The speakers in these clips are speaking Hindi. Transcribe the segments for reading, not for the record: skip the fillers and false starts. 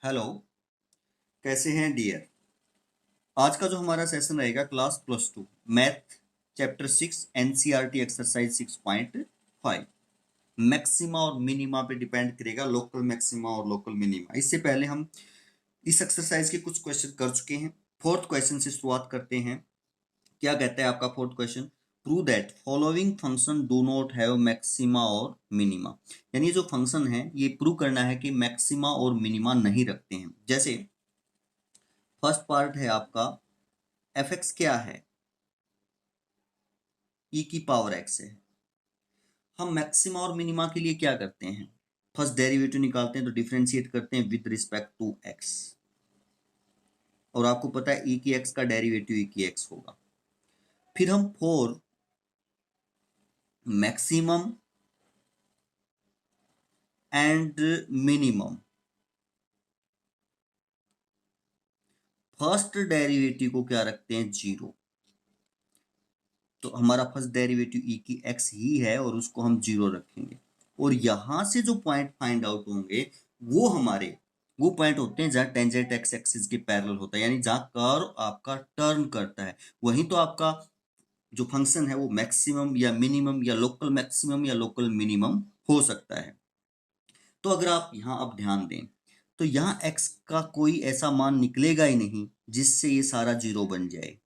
हेलो। कैसे हैं डियर। आज का जो हमारा सेशन रहेगा class +2 math chapter 6 NCERT exercise 6.5 maxima और मिनिमा पे डिपेंड करेगा, लोकल मैक्सिमा और लोकल मिनिमा। इससे पहले हम इस एक्सरसाइज के कुछ क्वेश्चन कर चुके हैं। फोर्थ क्वेश्चन से शुरुआत करते हैं। क्या कहता है आपका fourth question? Prove that following function do not have maxima और मिनिमा। यानी जो फंक्शन है ये प्रूव करना है कि मैक्सिमा और मिनिमा नहीं रखते हैं। जैसे फर्स्ट पार्ट है आपका एफ एक्स क्या है, ई की पावर एक्स है। हम मैक्सिमा और मिनिमा के लिए क्या करते हैं? फर्स्ट डेरिवेटिव निकालते हैं तो डिफरेंशिएट करते हैं विद रिस्पेक्ट टू एक्स, और आपको पता है ई की एक्स का डेरिवेटिव ई की एक्स होगा। फिर हम for maximum and minimum first derivative को क्या रखते हैं? जीरो। तो हमारा फर्स्ट डेरिवेटिव ई की एक्स ही है और उसको हम जीरो रखेंगे। और यहां से जो पॉइंट फाइंड आउट होंगे वो पॉइंट होते हैं जहां टेंजेंट एक्स एक्सिस के पैरेलल होता है, यानी जहां कर्व आपका टर्न करता है। वहीं तो आपका जो फंक्शन है वो मैक्सिमम या मिनिमम या लोकल मैक्सिमम या लोकल मिनिमम हो सकता है। तो अगर आप यहाँ अब ध्यान दें तो यहाँ x का कोई ऐसा मान निकलेगा ही नहीं जिससे ये सारा जीरो बन जाए,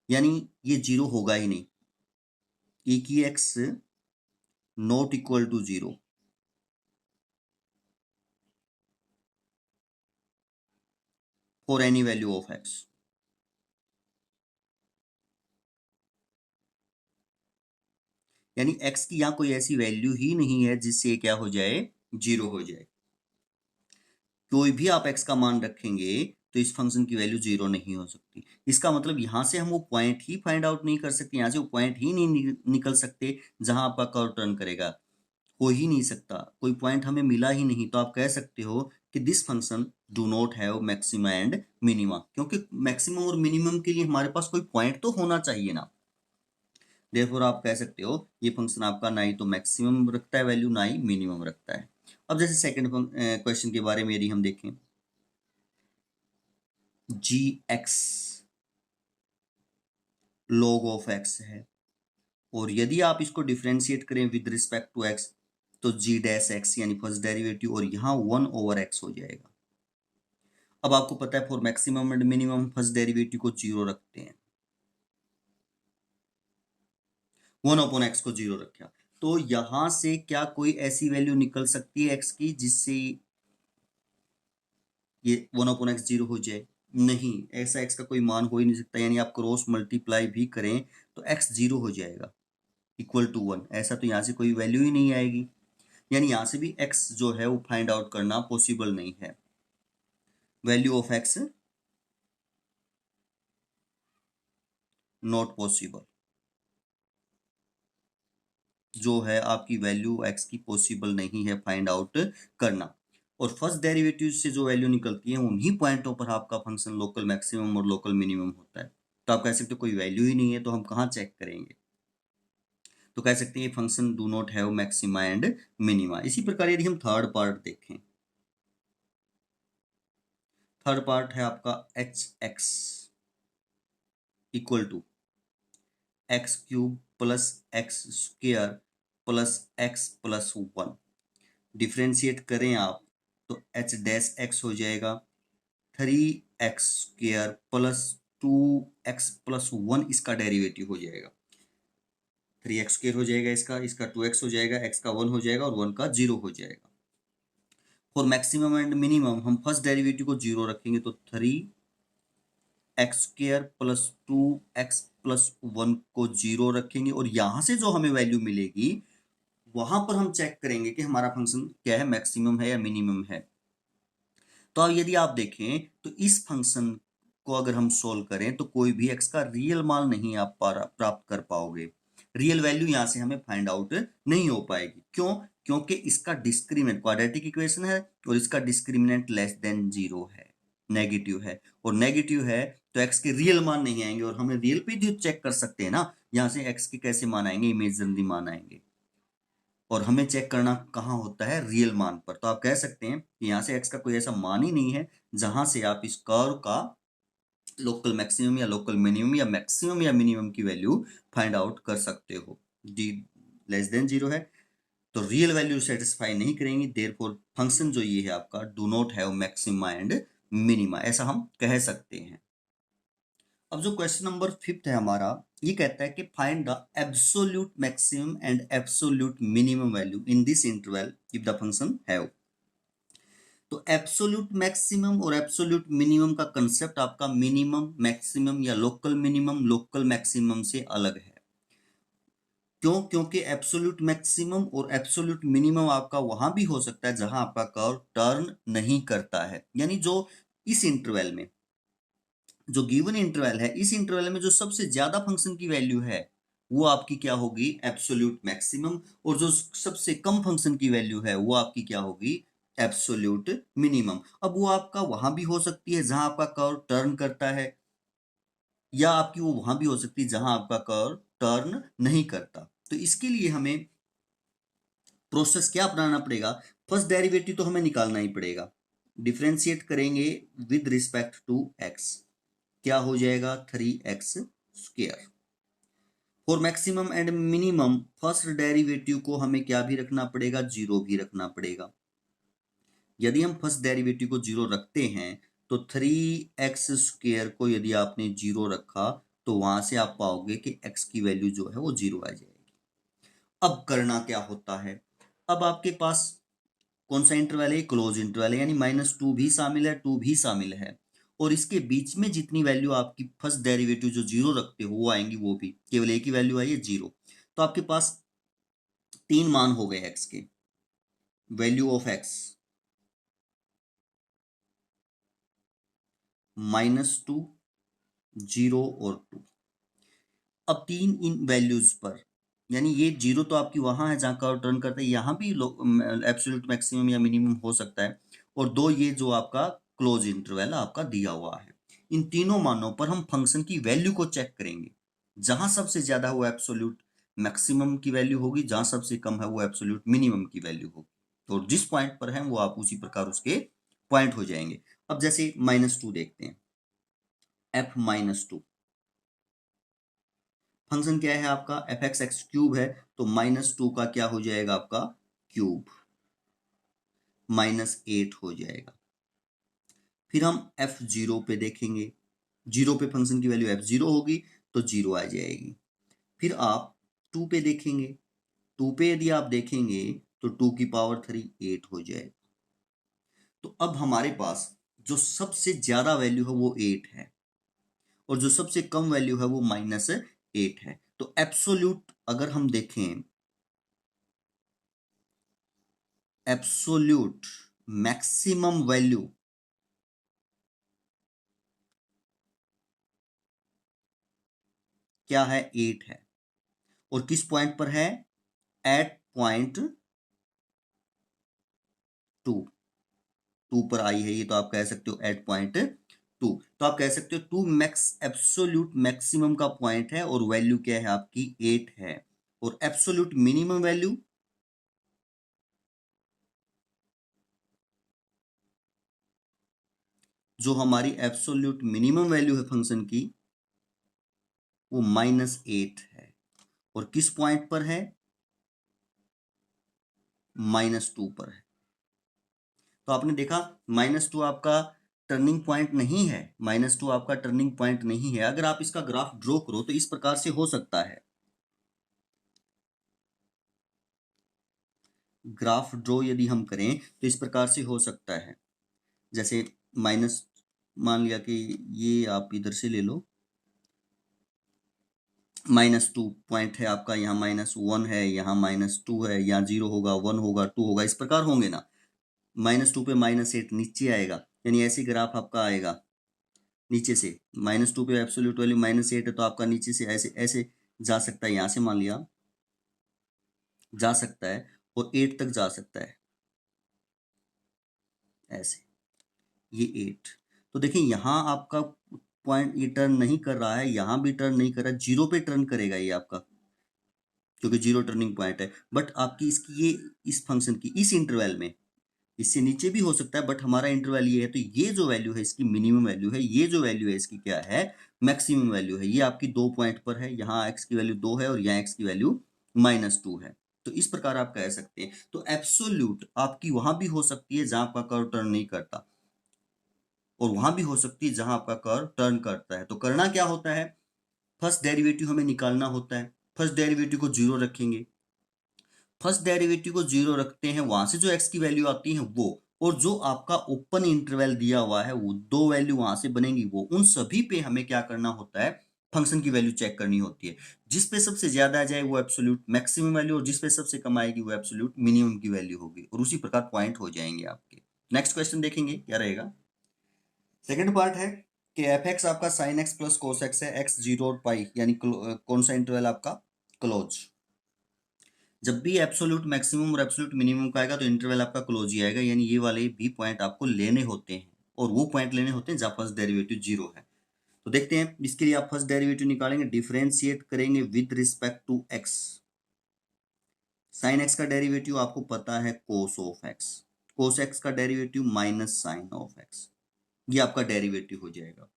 यानी ये जीरो होगा ही नहीं। e की x not equal to zero. For any value of x, यानी x की यहाँ कोई ऐसी वैल्यू ही नहीं है जिससे क्या हो जाए? जीरो हो जाए। कोई भी आप x का मान रखेंगे तो इस फंक्शन की वैल्यू जीरो नहीं हो सकती। इसका मतलब यहां से हम वो पॉइंट ही फाइंड आउट नहीं कर सकते, यहां से वो पॉइंट ही नहीं निकल सकते जहां आपका कर्व टर्न करेगा। हो ही नहीं सकता, कोई पॉइंट हमें मिला ही नहीं। तो आप कह सकते हो कि this function do not have maxima and minima, क्योंकि मैक्सिमम और मिनिमम के लिए हमारे पास कोई पॉइंट तो होना चाहिए ना। देयरफॉर आप कह सकते हो ये फंक्शन आपका ना ही तो मैक्सिमम रखता है वैल्यू, ना ही मिनिमम रखता है। अब जैसे सेकंड क्वेश्चन के बारे में यदि हम देखें, जी एक्स log ऑफ एक्स है, और यदि आप इसको डिफ्रेंशिएट करें विद रिस्पेक्ट टू एक्स तो जी डैश एक्स यानी फर्स्ट डेरिवेटिव, और यहाँ 1/x हो जाएगा। अब आपको पता है for maximum and minimum first derivative को जीरो रखते हैं, 1/x को जीरो रखा। तो यहां से क्या कोई ऐसी वैल्यू निकल सकती है x की जिससे ये 1/x जीरो हो जाए? नहीं, ऐसा x का कोई मान हो ही नहीं सकता। यानी आप क्रॉस मल्टीप्लाई भी करें तो x जीरो हो जाएगा इक्वल टू 1। ऐसा तो यहाँ से कोई वैल्यू ही नहीं आएगी, यानी यहाँ से भी x जो है वो फाइंड आउट करना पॉसिबल नहीं है। Value of x not possible, जो है आपकी वैल्यू x की पॉसिबल नहीं है फाइंड आउट करना। और फर्स्ट डेरिवेटिव से जो वैल्यू निकलती है उन्हीं पॉइंटों पर आपका फंक्शन लोकल मैक्सिमम और लोकल मिनिमम होता है। तो आप कह सकते हो कोई वैल्यू ही नहीं है तो हम कहाँ चेक करेंगे? तो कह सकते हैं function do not have maxima and minima. इसी प्रकार यदि हम थर्ड पार्ट देखें, थर्ड पार्ट है आपका H x equal to x cube plus x square plus x plus 1। Differentiate करें आप तो एच डैश एक्स हो जाएगा 3x² प्लस 2x+1, इसका डेरिवेटिव हो जाएगा 3x² हो जाएगा, इसका इसका 2x हो जाएगा, x का 1 हो जाएगा और 1 का 0 हो जाएगा। फॉर मैक्सिमम एंड मिनिमम हम फर्स्ट डेरिवेटिव को 0 रखेंगे तो 3x² प्लस 2x+1 को 0 रखेंगे, और यहां से जो हमें वैल्यू मिलेगी वहां पर हम चेक करेंगे कि हमारा फंक्शन क्या है, मैक्सिमम है या मिनिमम है। तो अब यदि आप देखें तो इस फंक्शन को अगर हम सोल्व करें तो कोई भी x का रियल मान नहीं आप प्राप्त कर पाओगे। रियल वैल्यू यहां से हमें फाइंड आउट नहीं हो पाएगी। क्यों? क्योंकि इसका डिस्क्रिमिनेंट क्वाड्रेटिक इक्वेशन है और इसका डिस्क्रिमिनेंट लेस देन जीरो है, नेगेटिव है। और नेगेटिव है तो x के रियल मान नहीं आएंगे, और हमें रियल पे जो चेक कर सकते हैं ना, यहाँ से x के कैसे मान आएंगे? इमेजिनरी मान आएंगे। और हमें चेक करना कहाँ होता है, रियल मान पर। तो आप कह सकते हैं कि यहाँ से x का कोई ऐसा मान ही नहीं है जहां से आप इस कर्व का लोकल मैक्सिमम या लोकल मिनिमम या मैक्सिमम या मिनिमम की वैल्यू फाइंड आउट कर सकते हो। d लेस देन 0 है तो रियल वैल्यू सेटिस्फाई नहीं करेंगी, देयरफॉर फंक्शन जो ये है आपका do not have maxima and minima, ऐसा हम कह सकते हैं। अब जो क्वेश्चन नंबर 5 है हमारा, ये कहता है कि find the absolute maximum and absolute minimum value in this interval if the function have. तो एब्सोल्यूट मैक्सिमम और एब्सोल्यूट मिनिमम का कंसेप्ट आपका मिनिमम मैक्सिमम या लोकल मिनिमम लोकल मैक्सिमम से अलग है। क्यों? क्योंकि एब्सोल्यूट मैक्सिमम और एब्सोल्यूट मिनिमम आपका वहां भी हो सकता है जहां आपका कर्व टर्न नहीं करता है, यानी जो इस इंटरवल में, जो गिवन इंटरवल है, इस इंटरवल में जो सबसे ज्यादा फंक्शन की वैल्यू है वो आपकी क्या होगी, एब्सोल्यूट मैक्सिमम, और जो सबसे कम फंक्शन की वैल्यू है वो आपकी क्या होगी, एब्सोल्यूट मिनिमम। अब वो आपका वहां भी हो सकती है जहां आपका कर्व टर्न करता है, या आपकी वो वहां भी हो सकती है जहां आपका कर्व टर्न नहीं करता। तो इसके लिए हमें प्रोसेस क्या अपनाना पड़ेगा, फर्स्ट डेरिवेटिव तो हमें निकालना ही पड़ेगा। डिफरेंशिएट करेंगे विद रिस्पेक्ट टू एक्स, क्या हो जाएगा 3x square. For maximum and minimum first derivative को हमें क्या भी रखना पड़ेगा, जीरो भी रखना पड़ेगा। यदि हम फर्स्ट डेरिवेटिव को जीरो रखते हैं तो 3x स्क्वायर को यदि आपने जीरो रखा तो वहां से आप पाओगे कि x की वैल्यू जो है वो जीरो आ जाएगी। अब करना क्या होता है, अब आपके पास कौन सा इंटरवल है, क्लोज इंटरवल है, यानी -2 भी शामिल है, 2 भी शामिल है, और इसके बीच में जितनी वैल्यू आपकी फर्स्ट डेरिवेटिव जो जीरो रखते हो वो आएंगी, वो भी केवल एक ही वैल्यू आई है, जीरो। तो आपके पास 3 मान हो गए x के, वैल्यू ऑफ x -2 0 और 2। अब 3 इन वैल्यूज पर, यानी ये जीरो तो आपकी वहां है जहां कर्व टर्न करता है, यहां भी एब्सोल्यूट मैक्सिमम या मिनिमम हो सकता है, और 2 ये जो आपका क्लोज इंटरवल आपका दिया हुआ है। इन तीनों मानों पर हम फंक्शन की वैल्यू को चेक करेंगे, जहां सबसे ज्यादा वो एब्सोल्यूट मैक्सिमम की वैल्यू होगी, जहां सबसे कम है वो एब्सोल्यूट मिनिमम की वैल्यू होगी, और जिस पॉइंट पर है वो आप उसी प्रकार उसके पॉइंट हो जाएंगे। अब जैसे -2 देखते हैं, f-2 फंक्शन क्या है आपका, एफ एक्स एक्स क्यूब है, तो -2 का क्या हो जाएगा आपका क्यूब, -8 हो जाएगा। फिर हम f0 पे देखेंगे, जीरो पे फंक्शन की वैल्यू f0 होगी तो जीरो आ जाएगी। फिर आप 2 पे देखेंगे, 2 पे यदि आप देखेंगे तो 2 की पावर 3 8 हो जाएगा। तो अब हमारे पास जो सबसे ज्यादा वैल्यू है वो 8 है, और जो सबसे कम वैल्यू है वो -8 है। तो एब्सोल्यूट अगर हम देखें, एब्सोल्यूट मैक्सिमम वैल्यू क्या है, 8 है, और किस पॉइंट पर है, एट पॉइंट 2, 2 पर आई है ये, तो आप कह सकते हो एट पॉइंट 2। तो आप कह सकते हो 2 मैक्स एब्सोल्यूट मैक्सिमम का पॉइंट है, और वैल्यू क्या है आपकी 8 है, और एब्सोल्यूट मिनिमम वैल्यू जो हमारी एब्सोल्यूट मिनिमम वैल्यू है फंक्शन की वो -8 है, और किस पॉइंट पर है, -2 पर है। तो आपने देखा -2 आपका टर्निंग पॉइंट नहीं है, -2 आपका टर्निंग पॉइंट नहीं है। अगर आप इसका ग्राफ ड्रॉ करो तो इस प्रकार से हो सकता है, ग्राफ ड्रॉ यदि हम करें तो इस प्रकार से हो सकता है, जैसे माइनस, मान लिया कि ये आप इधर से ले लो, -2 पॉइंट है आपका, यहाँ -1 है, यहाँ -2 है, यहाँ 0 होगा, 1 होगा, 2 होगा, इस प्रकार होंगे ना। -2 पे -8 नीचे आएगा, यानी ऐसे ग्राफ आपका आएगा नीचे से। -2 पे एब्सोल्यूट वैल्यू -8 है तो आपका नीचे से ऐसे ऐसे जा सकता है, यहाँ से मान लिया जा सकता है, और 8 तक जा सकता है, ऐसे ये 8। तो देखिए यहाँ आपका पॉइंट ये टर्न नहीं कर रहा है, यहाँ भी टर्न नहीं कर रहा है, जीरो पे टर्न करेगा ये आपका, क्योंकि जीरो टर्निंग पॉइंट है। बट आपकी इसकी ये इस फंक्शन की इस इंटरवल में इससे नीचे भी हो सकता है, बट हमारा इंटरवल ये है, तो ये जो वैल्यू है इसकी मिनिमम वैल्यू है, ये जो वैल्यू है इसकी क्या है, मैक्सिमम वैल्यू है। ये आपकी 2 पॉइंट पर है, यहाँ x की वैल्यू 2 है और यहाँ x की वैल्यू -2 है। तो इस प्रकार आप कह सकते हैं। तो एब्सोल्यूट आपकी वहां भी हो सकती है जहां आपका कर्व टर्न नहीं करता, और वहां भी हो सकती है जहां आपका कर्व टर्न करता है। तो करना क्या होता है, फर्स्ट डेरिवेटिव हमें निकालना होता है। फर्स्ट डेरिवेटिव को जीरो रखेंगे, फर्स्ट डेरिवेटिव को जीरो रखते हैं, वहां से जो एक्स की वैल्यू आती है वो, और जो आपका ओपन इंटरवल दिया हुआ है वो दो वैल्यू वहां से बनेंगी, वो उन सभी पे हमें क्या करना होता है, फंक्शन की वैल्यू चेक करनी होती है। जिस पे सबसे ज्यादा आ जाए वो एब्सोल्यूट मैक्सिमम वैल्यू, और जिस पे सबसे कम आएगी वो एब्सोल्यूट मिनिमम की वैल्यू होगी, और उसी प्रकार पॉइंट हो जाएंगे आपके। नेक्स्ट क्वेश्चन देखेंगे क्या रहेगा। सेकेंड पार्ट है कि एफ एक्स आपका sign x plus cos x है, एक्स जीरो और पाई, यानी कौन सा इंटरवल आपका, क्लोज। जब भी एब्सोल्यूट मैक्सिमम और एब्सोल्यूट मिनिमम का आएगा तो इंटरवल आपका क्लोज ही आएगा, यानी ये वाले भी पॉइंट आपको लेने होते हैं, और वो पॉइंट लेने होते हैं जहां फर्स्ट डेरिवेटिव जीरो है। तो देखते हैं, इसके लिए आप फर्स्ट डेरिवेटिव निकालेंगे, डिफरेंशिएट करेंगे with respect to x. Sine x का डेरिवेटिव आपको पता है cos of x, cos x का derivative minus sine of x, ये आपका डेरिवेटिव हो जाएगा।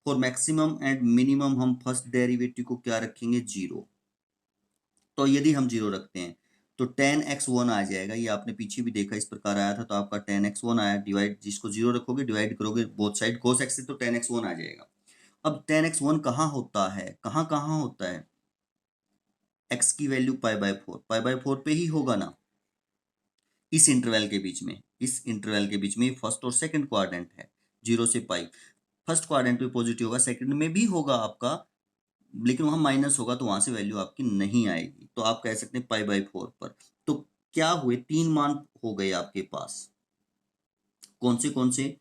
फॉर मैक्सिमम एंड मिनिमम हम फर्स्ट डेरिवेटिव को क्या रखेंगे, जीरो। तो यदि हम जीरो रखते हैं तो tan x1 आ जाएगा, ये आपने पीछे भी देखा इस प्रकार आया था, तो आपका tan x1 आया, डिवाइड जिसको जीरो रखोगे डिवाइड करोगे बोथ साइड cos x से, तो tan x1 आ जाएगा। अब tan x1 कहाँ होता है, कहाँ कहाँ होता है, x की वैल्यू पाई बाय फोर पे ही होगा ना, इस इंटरवल के बीच में, इस इंटरवल के बीच में फर्स्ट और सेकंड क्वाड्रेंट है, जीरो से पाई। फर्स्ट क्वाड्रेंट पे पॉजिटिव होगा, सेकंड में भी होगा आपका, लेकिन वहां माइनस होगा तो वहां से वैल्यू आपकी नहीं आएगी, तो आप कह सकते हैं पाई बाय फोर पर। तो क्या हुए, तीन मान हो गए आपके पास, कौन से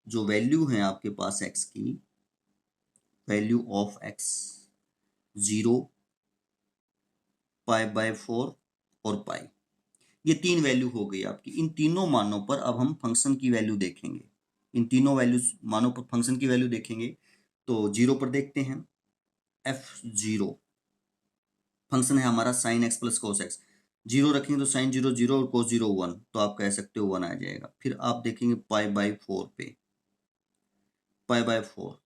जो वैल्यू है आपके पास एक्स की, value of x, zero, pi by four और पाई, ये तीन वैल्यू हो गई आपकी। इन तीनों मानों पर अब हम फंक्शन की वैल्यू देखेंगे, इन तीनों वैल्यू मानों पर फंक्शन की वैल्यू देखेंगे। तो जीरो पर देखते हैं, एफ जीरो फंक्शन है हमारा sine x plus cos x, zero रखेंगे तो साइन जीरो जीरो और कोस जीरो वन, तो आप कह सकते हो वन आ जाएगा। फिर आप देखेंगे पाई बाय फोर पे, पाई by four,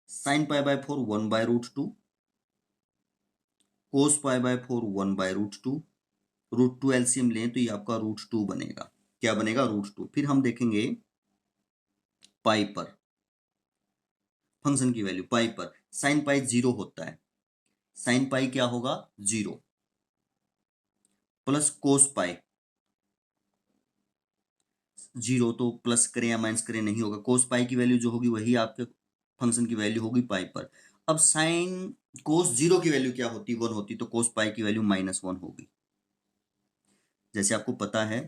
sign pi by four 1/√2, cos pi by four 1/√2, √2 LCM लें तो ये आपका √2 बनेगा, क्या बनेगा, √2। फिर हम देखेंगे पाई पर, फंक्शन की वैल्यू पाई पर, साइन पाई जीरो होता है, साइन पाई क्या होगा, zero, plus cos pi zero, तो प्लस करें या माइनस करें नहीं होगा, कोस पाई की वैल्यू जो होगी वही आपके फंक्शन की वैल्यू होगी पाई पर। अब साइन कोस जीरो की वैल्यू क्या होती, वन होती, तो कोस पाई की वैल्यू -1 होगी। जैसे आपको पता है,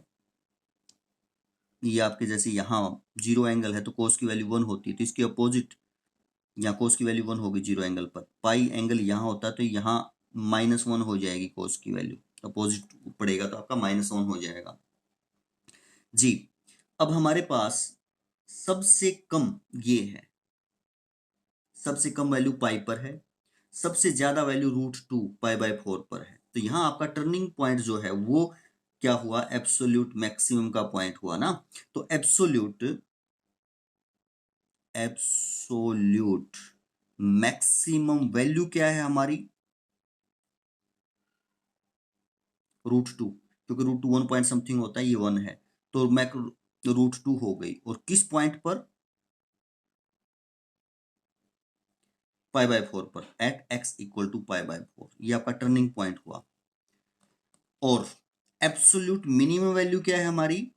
ये आपके जैसे यहाँ जीरो एंगल है तो कोस की वैल्यू वन होती है, तो इसके अपोजिट यहाँ कोस की वैल्यू वन होगी जीरो एंगल पर। पाई एंगल यहाँ होता है तो यहाँ -1 हो जाएगी कोस की वैल्यू, अपोजिट पड़ेगा तो आपका -1 हो जाएगा जी। अब हमारे पास सबसे कम ये है, सबसे कम वैल्यू पाई पर है, सबसे ज्यादा वैल्यू √2 पाई बाय फोर पर है। तो यहाँ आपका टर्निंग पॉइंट जो है वो क्या हुआ, एब्सोल्यूट मैक्सिमम का पॉइंट हुआ ना। तो एब्सोल्यूट एब्सोल्यूट मैक्सिमम वैल्यू क्या है हमारी, √2, क्योंकि √2 1 पॉइंट समथिंग होता है, ये 1 है, तो मैक √2 हो गई, और किस पॉइंट पर, पाई बाय फोर पर, at x equal to pi by four, ये आपका टर्निंग पॉइंट हुआ। और एब्सोल्यूट मिनिमम वैल्यू क्या है हमारी,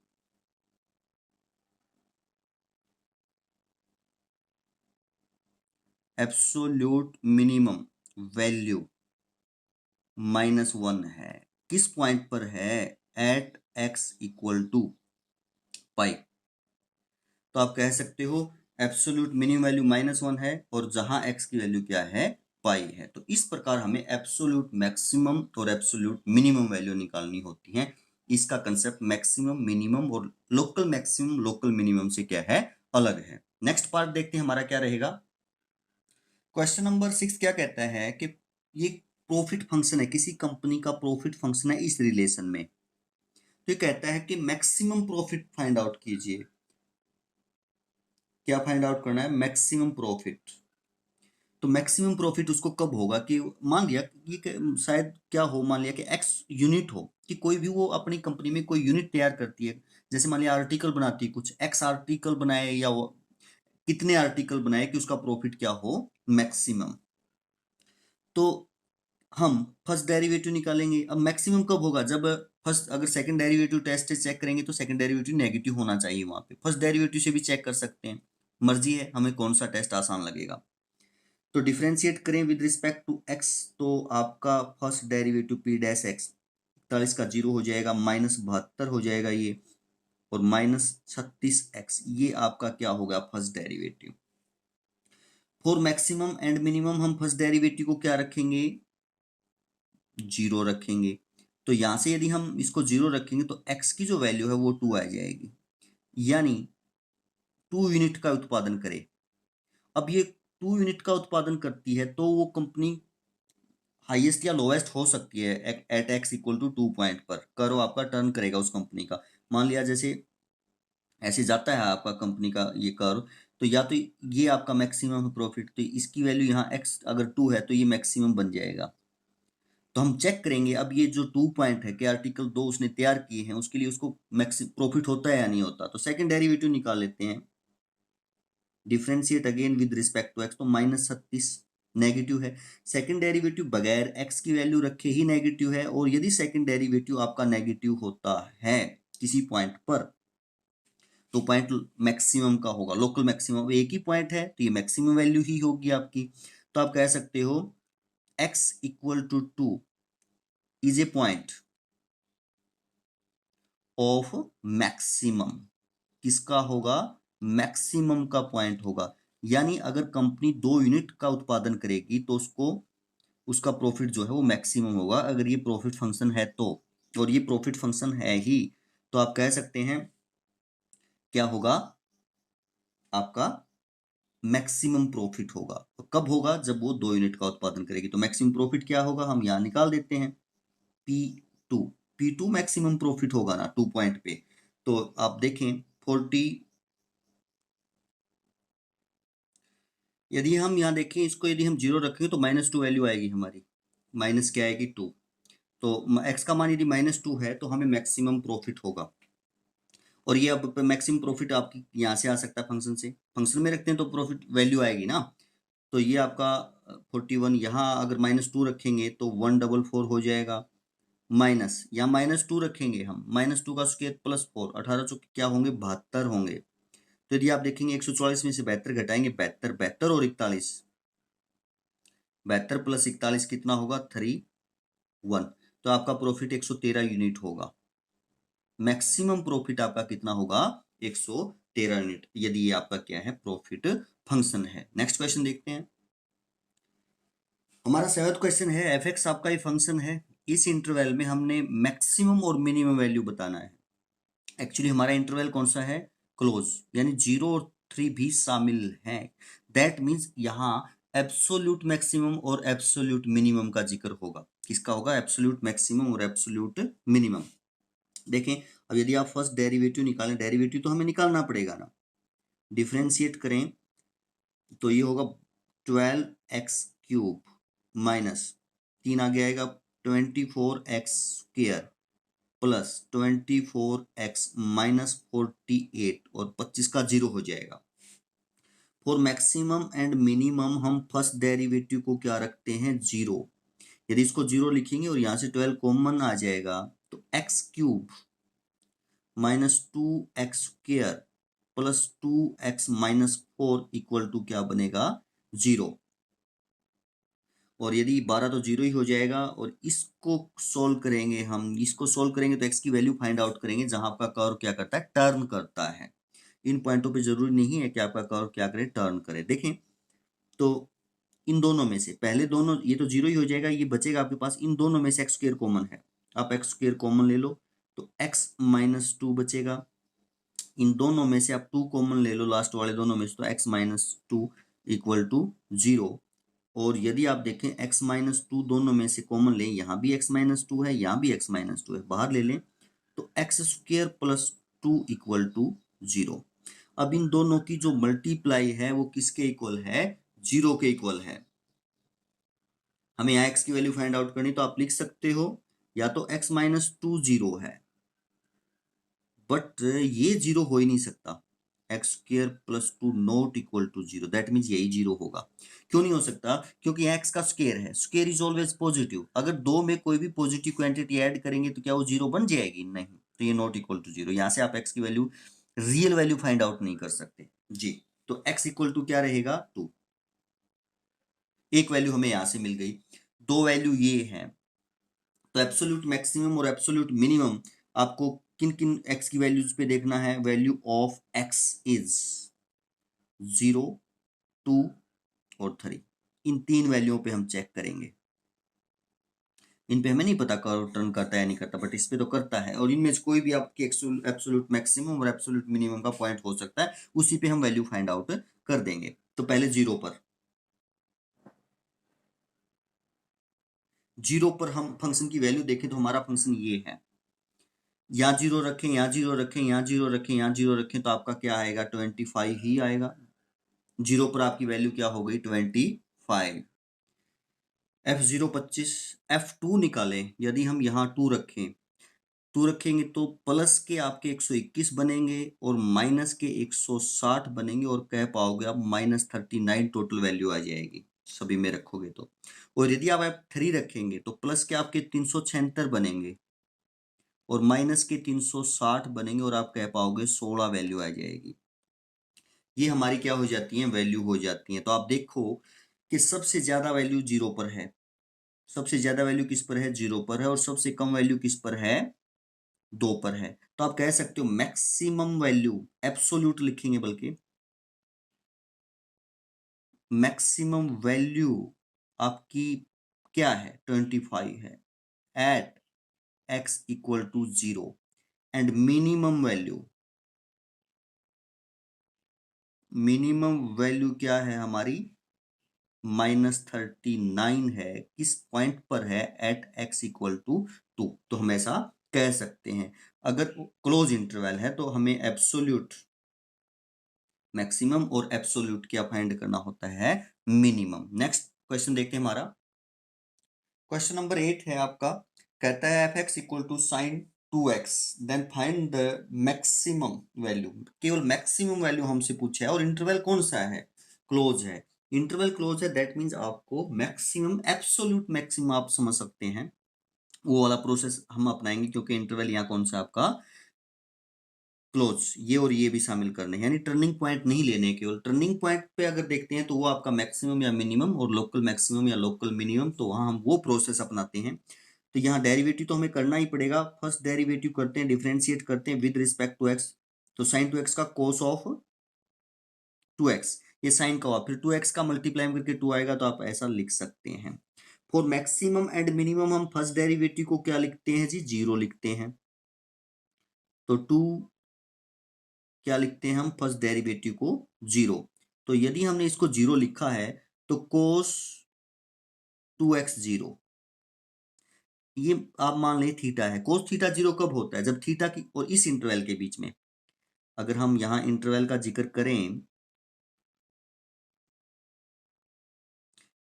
एब्सोल्यूट मिनिमम वैल्यू -1 है, किस पॉइंट पर है, एट एक्स इक्वल टू पाई। तो आप कह सकते हो एब्सोल्यूट मिनिमम वैल्यू -1 है, और जहां एक्स की वैल्यू क्या है, पाई है। तो इस प्रकार हमें एब्सोल्यूट मैक्सिमम और एब्सोल्यूट मिनिमम वैल्यू निकालनी होती है। इसका कंसेप्ट मैक्सिमम मिनिमम और लोकल मैक्सिमम लोकल मिनिमम से क्या है, अलग है। नेक्स्ट पार्ट देखते हैं हमारा क्या रहेगा। क्वेश्चन नंबर 6 क्या कहता है कि ये प्रॉफिट फंक्शन है, किसी कंपनी का प्रॉफिट फंक्शन है इस रिलेशन में, तो ये कहता है कि मैक्सिमम प्रॉफिट फाइंड आउट कीजिए। क्या फाइंड आउट करना है? Maximum profit. तो मैक्सिमम प्रॉफिट उसको कब होगा कि मान लिया शायद क्या हो, मान लिया कि एक्स यूनिट हो, कि कोई भी वो अपनी कंपनी में कोई यूनिट तैयार करती है, जैसे मान लिया आर्टिकल बनाती है, कुछ एक्स आर्टिकल बनाए या वो कितने आर्टिकल बनाए कि उसका प्रॉफिट क्या हो, मैक्सिमम। तो हम फर्स्ट डेरिवेटिव निकालेंगे। अब मैक्सिमम कब होगा? जब फर्स्ट, अगर सेकंड डेरिवेटिव टेस्ट से चेक करेंगे तो सेकंड डेरिवेटिव नेगेटिव होना चाहिए वहां पे। फर्स्ट डेरिवेटिव से भी चेक कर सकते हैं, मर्जी है हमें कौन सा टेस्ट आसान लगेगा। तो डिफ्रेंशिएट करें विद रिस्पेक्ट टू एक्स, तो आपका first derivative P dash x 41 का 0 हो जाएगा, -72 हो जाएगा ये, और -36x, ये आपका क्या होगा? First derivative. For maximum and minimum हम फर्स्ट डेरिवेटिव को क्या रखेंगे? 0 रखेंगे। तो यहां से यदि हम इसको 0 रखेंगे तो x की जो वैल्यू है वो 2 आ जाएगी, यानी 2 यूनिट का उत्पादन करे। अब ये 2 यूनिट का उत्पादन करती है तो वो कंपनी हाईएस्ट या लोएस्ट हो सकती है at x equal to 2 point पर। कर्व आपका टर्न करेगा उस कंपनी का। मान लिया जैसे ऐसे जाता है आपका कंपनी का ये कर्व, तो या तो ये आपका मैक्सिमम प्रॉफिट, तो इसकी वैल्यू यहाँ एक्स अगर 2 है तो ये मैक्सिमम बन जाएगा। तो हम चेक करेंगे अब ये जो 2 पॉइंट है कि आर्टिकल 2 उसने तैयार किए हैं, उसके लिए उसको मैक्सिमम प्रॉफिट होता है या नहीं होता। तो सेकंड डेरिवेटिव निकाल लेते हैं, differentiate again with respect to x, तो -36 नेगेटिव है। सेकंड डेरिवेटिव बगैर एक्स की वैल्यू रखे ही नेगेटिव है, और यदि सेकंड डेरिवेटिव आपका नेगेटिव होता है किसी पॉइंट पर, तो पॉइंट मैक्सिमम का होगा, लोकल मैक्सिमम। एक ही पॉइंट है तो ये मैक्सिमम वैल्यू ही होगी आपकी। तो आप कह सकते हो x equal to 2 is a point of maximum. किसका होगा? मैक्सिमम का पॉइंट होगा। यानी अगर कंपनी 2 यूनिट का उत्पादन करेगी तो उसको उसका प्रॉफिट जो है वो मैक्सिमम होगा, अगर ये प्रॉफिट फंक्शन है तो। और ये प्रॉफिट फंक्शन है ही, तो आप कह सकते हैं क्या होगा? आपका मैक्सिमम प्रॉफिट होगा। तो कब होगा? जब वो 2 यूनिट का उत्पादन करेगी। तो मैक्सिमम प्रॉफिट क्या होगा हम यहां निकाल देते हैं, P2। P2 मैक्सिमम प्रॉफिट होगा ना 2 पॉइंट पे। तो आप देखें 40, यदि हम यहाँ देखें इसको, यदि हम 0 रखेंगे तो -2 वैल्यू आएगी हमारी, माइनस क्या आएगी? 2। तो एक्स का मान यदि -2 है तो हमें मैक्सिमम प्रॉफिट होगा। और ये अब मैक्सिमम प्रॉफिट आपकी यहाँ से आ सकता है, फंक्शन से। फंक्शन में रखते हैं तो प्रॉफिट वैल्यू आएगी ना। तो ये आपका 41, यहाँ अगर -2 रखेंगे तो 144 हो जाएगा, माइनस यहाँ -2 रखेंगे हम, -2 का स्क्वायर +4, 18 चौके क्या होंगे? 72 होंगे। तो यदि आप देखेंगे 144 में से 72 घटाएंगे, 72, 72 और 41, 72 + 41 कितना होगा? 31। तो आपका प्रॉफिट 113 यूनिट होगा। मैक्सिमम प्रॉफिट आपका कितना होगा? 113 यूनिट, यदि ये आपका क्या है? प्रॉफिट फंक्शन है। नेक्स्ट क्वेश्चन देखते हैं। हमारा 7th क्वेश्चन है, एफ एक्स आपका ये फंक्शन है, इस इंटरवल में हमने मैक्सिमम और मिनिमम वैल्यू बताना है। एक्चुअली हमारा इंटरवल कौन सा है? क्लोज, यानी 0 और 3 भी शामिल हैं। दैट मीन्स यहाँ एब्सोल्यूट मैक्सिमम और एब्सोल्यूट मिनिमम का जिक्र होगा। किसका होगा? एब्सोल्यूट मैक्सिमम और एब्सोल्यूट मिनिमम। देखें, अब यदि आप फर्स्ट डेरिवेटिव निकालें, डेरिवेटिव तो हमें निकालना पड़ेगा ना, डिफ्रेंशिएट करें तो ये होगा 12x³ माइनस 3 आगे आएगा 24x² प्लस 24x माइनस 48, और 25 का 0 हो जाएगा। फॉर मैक्सिमम एंड मिनिमम हम फर्स्ट डेरिवेटिव को क्या रखते हैं? 0। यदि इसको 0 लिखेंगे और यहाँ से 12 कॉमन आ जाएगा, तो x³ minus 2x² plus 2x minus 4 equal to क्या बनेगा? 0। और यदि 12 तो 0 ही हो जाएगा। और इसको सोल्व करेंगे हम, इसको सोल्व करेंगे तो x की वैल्यू फाइंड आउट करेंगे जहां आपका कर्व क्या करता है? टर्न करता है। इन पॉइंटों पे जरूरी नहीं है कि आपका कर्व क्या करे? टर्न करे। देखें तो इन दोनों में से पहले दोनों, ये तो 0 ही हो जाएगा, ये बचेगा आपके पास। इन दोनों में से x² कॉमन है, आप x² कॉमन ले लो तो x माइनस 2 बचेगा। इन दोनों में से आप 2 कॉमन ले लो लास्ट वाले दोनों में से, तो x माइनस 2 इक्वल टू 0। और यदि आप देखें x-2 दोनों में से कॉमन लें, यहाँ भी x-2 है, यहाँ भी x-2 है, बाहर ले लें तो x² प्लस 2 इक्वल टू 0। अब इन दोनों की जो मल्टीप्लाई है वो किसके इक्वल है? 0 के इक्वल है। हमें यहाँ x की वैल्यू फाइंड आउट करनी, तो आप लिख सकते हो या तो x-2 0 है, बट ये 0 हो ही नहीं सकता। x² plus 2 not equal to 0, that means यही 0 होगा। क्यों नहीं हो सकता? क्योंकि x का स्क्वायर है, स्क्वायर इज ऑलवेज पॉजिटिव। अगर दो में कोई भी पॉजिटिव क्वांटिटी ऐड करेंगे तो क्या वो 0 बन जाएगी? नहीं, तो ये नॉट इक्वल टू 0। यहाँ से आप x की value, real value find out नहीं कर सकते जी। तो x इक्वल टू क्या रहेगा? 2। एक वैल्यू हमें यहां से मिल गई, दो वैल्यू ये है। तो एब्सोल्यूट मैक्सिमम और एब्सोल्यूट मिनिमम आपको किन किन x की वैल्यूज पे देखना है? वैल्यू ऑफ x इज 0, 2 और 3। इन तीन वैल्यूओं पे हम चेक करेंगे। इन पे हमें नहीं पता कर्व टर्न करता है या नहीं करता, बट इस पे तो करता है। और इनमें से कोई भी आपके एब्सोल्यूट मैक्सिमम और एब्सोल्यूट मिनिमम का पॉइंट हो सकता है, उसी पे हम वैल्यू फाइंड आउट कर देंगे। तो पहले 0 पर, 0 पर हम फंक्शन की वैल्यू देखें तो हमारा फंक्शन ये है। यहाँ 0 रखें, यहाँ 0 रखें, यहाँ 0 रखें, यहाँ 0 रखें, तो आपका क्या आएगा? 25 ही आएगा। 0 पर आपकी वैल्यू क्या हो गई? 25। f0 25, f2 निकालें। यदि हम यहाँ 2 रखें, 2 रखेंगे तो प्लस के आपके 121 बनेंगे और माइनस के 160 बनेंगे, और कह पाओगे आप -39 टोटल वैल्यू आ जाएगी सभी में रखोगे तो। और यदि आप f3 रखेंगे तो प्लस के आपके 376 बनेंगे और माइनस के 360 बनेंगे, और आप कह पाओगे 16 वैल्यू आ जाएगी। ये हमारी क्या हो जाती है? वैल्यू हो जाती है। तो आप देखो कि सबसे ज्यादा वैल्यू 0 पर है, सबसे ज्यादा वैल्यू किस पर है? 0 पर है। और सबसे कम वैल्यू किस पर है? 2 पर है। तो आप कह सकते हो मैक्सिमम वैल्यू, एब्सोल्यूट लिखेंगे, बल्कि मैक्सिमम वैल्यू आपकी क्या है? 25 है at x equal to 0। And minimum value, minimum value क्या है हमारी? -39 है। किस पॉइंट पर है? At x equal to 2। तो हम ऐसा कह सकते हैं। अगर क्लोज इंटरवल है तो हमें एब्सोल्यूट मैक्सिमम और एब्सोल्यूट क्या फाइंड करना होता है? मिनिमम। नेक्स्ट क्वेश्चन देखते हैं हमारा। क्वेश्चन नंबर 8 है आपका, कहता है f(x) equal to sine 2x, then find the maximum value. केवल मैक्सिमम वैल्यू हमसे पूछा है, और इंटरवल कौन सा है? क्लोज है। इंटरवल क्लोज है, दैट मीन्स आपको मैक्सिमम, एब्सोल्यूट मैक्सिमम आप समझ सकते हैं, वो वाला प्रोसेस हम अपनाएंगे, क्योंकि इंटरवल यहाँ कौन सा आपका? क्लोज। ये और ये भी शामिल करने, यानी टर्निंग पॉइंट नहीं लेने। केवल टर्निंग पॉइंट पे अगर देखते हैं तो वो आपका मैक्सिमम या मिनिमम, और लोकल मैक्सिमम या लोकल मिनिमम, तो वहां हम वो प्रोसेस अपनाते हैं। तो यहाँ डेरिवेटिव तो हमें करना ही पड़ेगा। फर्स्ट डेरिवेटिव करते हैं, डिफरेंशिएट करते हैं विद रिस्पेक्ट टू एक्स। तो साइन 2x का कोस ऑफ 2x, ये साइन का हुआ, फिर 2x का मल्टीप्लाई करके 2 आएगा, तो आप ऐसा लिख सकते हैं। फॉर मैक्सिमम एंड मिनिमम हम फर्स्ट डेरिवेटिव को क्या लिखते हैं जी? 0 लिखते हैं। तो 2 क्या लिखते हैं हम? फर्स्ट डेरिवेटिव को 0। तो यदि हमने इसको 0 लिखा है तो कोस 2x 0, ये आप मान लें थीटा है। कोस थीटा 0 कब होता है? जब थीटा की और इस इंटरवल के बीच में, अगर हम यहां इंटरवल का जिक्र करें,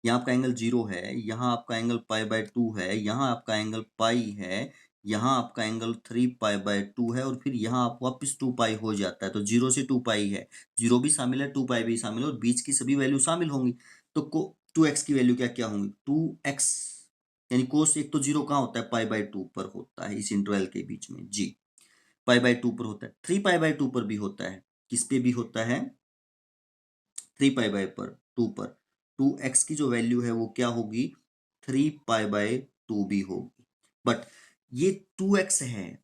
यहाँ आपका एंगल 0 है, यहाँ आपका एंगल π/2 है, यहाँ आपका एंगल पाई है, यहाँ आपका एंगल 3π/2 है, और फिर यहाँ आप वापस 2π हो जाता है। तो 0 से 2π है, 0 भी शामिल है, 2π भी शामिल है, और बीच की सभी वैल्यू शामिल होंगी। तो 2x की वैल्यू क्या क्या होंगी? 2x, यानी कोस एक तो 0 कहाँ होता है? π/2 पर होता है, इस इंटरवल के बीच में जी। π/2 पर होता है, 3π/2 पर भी होता है। किस पे भी होता है? 3π/2 पर। 2x की जो वैल्यू है वो क्या होगी? 3π/2 भी होगी। बट ये 2x है,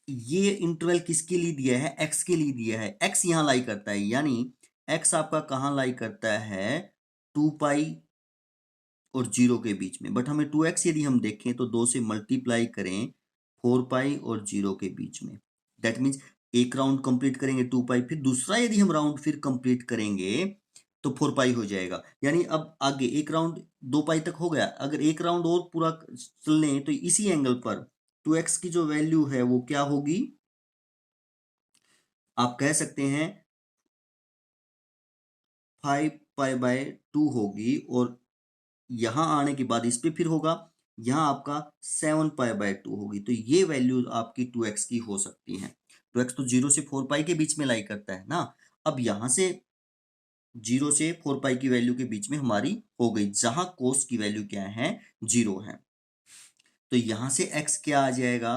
ये इंटरवल किसके लिए दिया है? x के लिए दिया है। x यहां लाई करता है, यानी x आपका कहां लाई करता है? 2π और 0 के बीच में। बट हमें 2x यदि हम देखें तो 2 से मल्टीप्लाई करें 4π और 0 के बीच में। दैट मीन्स एक राउंड कंप्लीट करेंगे 2π, फिर दूसरा यदि हम राउंड फिर कंप्लीट करेंगे तो 4 पाई हो जाएगा। यानी अब आगे एक राउंड 2 पाई तक हो गया, अगर एक राउंड और पूरा चल लें तो इसी एंगल पर 2x की जो वैल्यू है वो क्या होगी, आप कह सकते हैं 5 पाई बाय 2 होगी, और यहां आने के बाद इस पे फिर होगा, यहां आपका 7 पाई बाय 2 होगी। तो ये वैल्यू आपकी 2x की हो सकती है। 2x तो 0 से 4 पाई के बीच में लाई करता है ना। अब यहां से 0 से 4 पाई की वैल्यू के बीच में हमारी हो गई, जहां कोस की वैल्यू क्या है, 0 है। तो यहां से x क्या आ जाएगा,